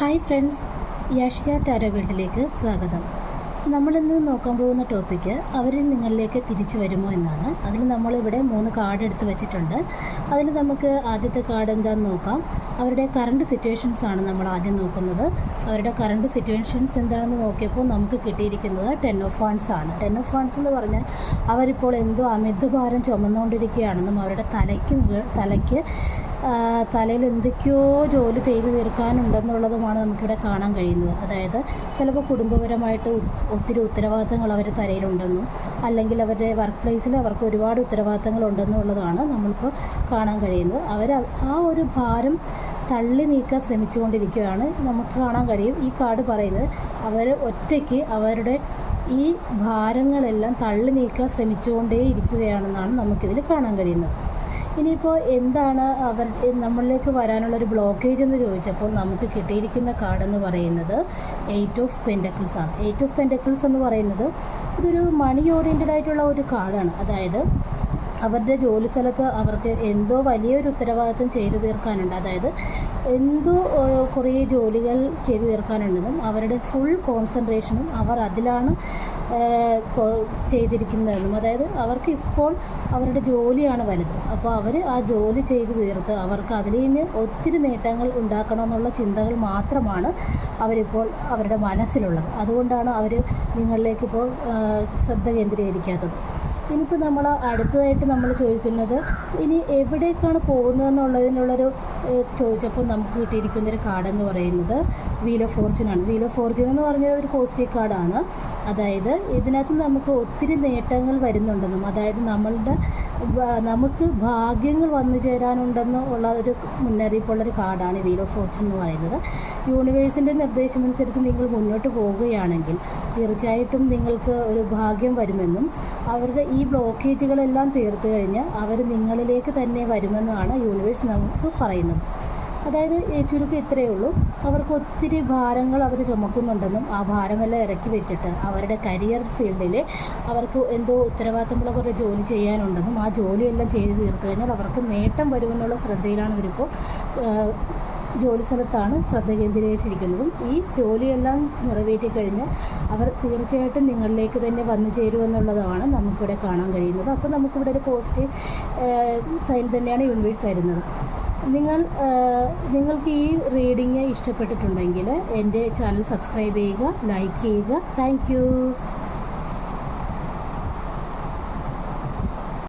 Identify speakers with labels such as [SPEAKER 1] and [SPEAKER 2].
[SPEAKER 1] Hi friends, Yashika tarot വീട്ടിലേക്ക് സ്വാഗതം. നമ്മളിന്ന് നോക്കാൻ പോകുന്ന ടോപ്പിക്ക് അവരിൽ നിങ്ങളിലേക്ക് തിരിച്ചു വരുമോ എന്നാണ്. അതിൽ നമ്മളിവിടെ 3 കാർഡ് എടുത്ത് വെച്ചിട്ടുണ്ട്. അതിൽ നമുക്ക് ആദ്യത്തെ കാർഡ് എന്താണെന്ന് നോക്കാം. അവരുടെ കറണ്ട് സിറ്റുവേഷൻസ് ആണ് നമ്മൾ ആദ്യം നോക്കുന്നത്. അവരുടെ കറണ്ട് സിറ്റുവേഷൻസ് എന്താണെന്ന് നോക്കിയപ്പോൾ നമുക്ക് കിട്ടിയിരിക്കുന്നത് 10 ഓഫ് വാണ്ട്സ് ആണ്. 10 ഓഫ് വാണ്ട്സ് എന്ന് പറഞ്ഞാൽ അവരിപ്പോൾ എന്തോ അമിതഭാരം ചുമന്നുകൊണ്ടിരിക്കുകയാണെന്നും അവരുടെ തലയിൽ എന്തൊക്കെയോ ജോലി ചെയ്തു തീർക്കാനുണ്ടെന്നുള്ളതുമാണ് നമുക്കിവിടെ കാണാൻ കഴിയുന്നത്. അതായത് ചിലപ്പോൾ കുടുംബപരമായിട്ട് ഒത്തിരി ഉത്തരവാദിത്തങ്ങൾ അവരുടെ തലയിലുണ്ടെന്നും അല്ലെങ്കിൽ അവരുടെ വർക്ക് പ്ലേസിൽ അവർക്ക് ഒരുപാട് ഉത്തരവാദിത്തങ്ങൾ ഉണ്ടെന്നുള്ളതാണ് നമ്മളിപ്പോൾ കാണാൻ കഴിയുന്നത്. അവർ ആ ഒരു ഭാരം തള്ളി നീക്കാൻ ശ്രമിച്ചുകൊണ്ടിരിക്കുകയാണ് നമുക്ക് കാണാൻ കഴിയും. ഈ കാർഡ് പറയുന്നത് അവർ ഒറ്റയ്ക്ക് അവരുടെ ഈ ഭാരങ്ങളെല്ലാം തള്ളി നീക്കാൻ ശ്രമിച്ചുകൊണ്ടേ ഇരിക്കുകയാണെന്നാണ് നമുക്കിതിൽ കാണാൻ കഴിയുന്നത്. ഇനിയിപ്പോൾ എന്താണ് നമ്മളിലേക്ക് വരാനുള്ളൊരു ബ്ലോക്കേജ് എന്ന് ചോദിച്ചപ്പോൾ നമുക്ക് കിട്ടിയിരിക്കുന്ന കാർഡെന്ന് പറയുന്നത് 8 ഓഫ് പെൻറ്റക്കിൾസ് ആണ്. 8 ഓഫ് പെൻറ്റക്കിൾസ് എന്ന് പറയുന്നത് ഇതൊരു മണി ഓറിയൻറ്റഡ് ആയിട്ടുള്ള ഒരു കാർഡാണ്. അതായത് അവരുടെ ജോലി സ്ഥലത്ത് അവർക്ക് എന്തോ വലിയൊരു ഉത്തരവാദിത്വം ചെയ്തു തീർക്കാനുണ്ട്. അതായത് എന്തോ കുറേ ജോലികൾ ചെയ്തു തീർക്കാനുണ്ടെന്നും അവരുടെ ഫുൾ കോൺസെൻട്രേഷനും അവർ അതിലാണ് ചെയ്തിരിക്കുന്നതെന്നും. അതായത് അവർക്ക് ഇപ്പോൾ അവരുടെ ജോലിയാണ് വലുത്. അപ്പോൾ അവർ ആ ജോലി ചെയ്തു തീർത്ത് അവർക്ക് അതിൽ നിന്ന് ഒത്തിരി നേട്ടങ്ങൾ ഉണ്ടാക്കണമെന്നുള്ള ചിന്തകൾ മാത്രമാണ് അവരിപ്പോൾ അവരുടെ മനസ്സിലുള്ളത്. അതുകൊണ്ടാണ് അവർ നിങ്ങളിലേക്കിപ്പോൾ ശ്രദ്ധ കേന്ദ്രീകരിക്കാത്തത്. ഇനിയിപ്പോൾ നമ്മൾ അടുത്തതായിട്ട് നമ്മൾ ചോദിക്കുന്നത് ഇനി എവിടേക്കാണ് പോകുന്നതെന്നുള്ളതിനുള്ളൊരു ചോദിച്ചപ്പോൾ നമുക്ക് കിട്ടിയിരിക്കുന്നൊരു കാർഡെന്ന് പറയുന്നത് വീൽ ഓഫ് ഫോർച്യൂണാണ്. വീൽ ഓഫ് ഫോർച്യൂൺ എന്ന് പറഞ്ഞത് ഒരു പോസിറ്റീവ് കാർഡാണ്. അതായത് ഇതിനകത്ത് നമുക്ക് ഒത്തിരി നേട്ടങ്ങൾ വരുന്നുണ്ടെന്നും അതായത് നമുക്ക് ഭാഗ്യങ്ങൾ വന്നു ചേരാനുണ്ടെന്ന് ഉള്ള ഒരു മുന്നറിയിപ്പുള്ളൊരു കാർഡാണ് വീൽ ഓഫ് ഫോർച്യൂൺ എന്ന് പറയുന്നത്. യൂണിവേഴ്സിൻ്റെ നിർദ്ദേശമനുസരിച്ച് നിങ്ങൾ മുന്നോട്ട് പോവുകയാണെങ്കിൽ തീർച്ചയായിട്ടും നിങ്ങൾക്ക് ഒരു ഭാഗ്യം വരുമെന്നും അവരുടെ ഈ ബ്ലോക്കേജുകളെല്ലാം തീർത്തു കഴിഞ്ഞാൽ അവർ നിങ്ങളിലേക്ക് തന്നെ വരുമെന്നാണ് യൂണിവേഴ്സ് നമുക്ക് പറയുന്നത്. അതായത് ചുരുക്കം ഇത്രയേ ഉള്ളൂ. അവർക്ക് ഒത്തിരി ഭാരങ്ങൾ അവർ ചുമക്കുന്നുണ്ടെന്നും ആ ഭാരമെല്ലാം ഇറക്കി വെച്ചിട്ട് അവരുടെ കരിയർ ഫീൽഡിൽ അവർക്ക് എന്തോ ഉത്തരവാദിത്തമുള്ള കുറേ ജോലി ചെയ്യാനുണ്ടെന്നും ആ ജോലിയെല്ലാം ചെയ്ത് തീർത്തു കഴിഞ്ഞാൽ അവർക്ക് നേട്ടം വരുമെന്നുള്ള ശ്രദ്ധയിലാണ് ഇവരിപ്പോൾ ജോലി സ്ഥലത്താണ് ശ്രദ്ധ കേന്ദ്രീകരിച്ചിരിക്കുന്നതും. ഈ ജോലിയെല്ലാം നിറവേറ്റി കഴിഞ്ഞാൽ അവർ തീർച്ചയായിട്ടും നിങ്ങളിലേക്ക് തന്നെ വന്നു ചേരുമെന്നുള്ളതാണ് നമുക്കിവിടെ കാണാൻ കഴിയുന്നത്. അപ്പോൾ നമുക്കിവിടെ ഒരു പോസിറ്റീവ് സൈൻ തന്നെയാണ് യൂണിവേഴ്സ് തരുന്നത്. നിങ്ങൾക്ക് ഈ റീഡിങ് ഇഷ്ടപ്പെട്ടിട്ടുണ്ടെങ്കിൽ എൻ്റെ ചാനൽ സബ്സ്ക്രൈബ് ചെയ്യുക, ലൈക്ക് ചെയ്യുക. താങ്ക്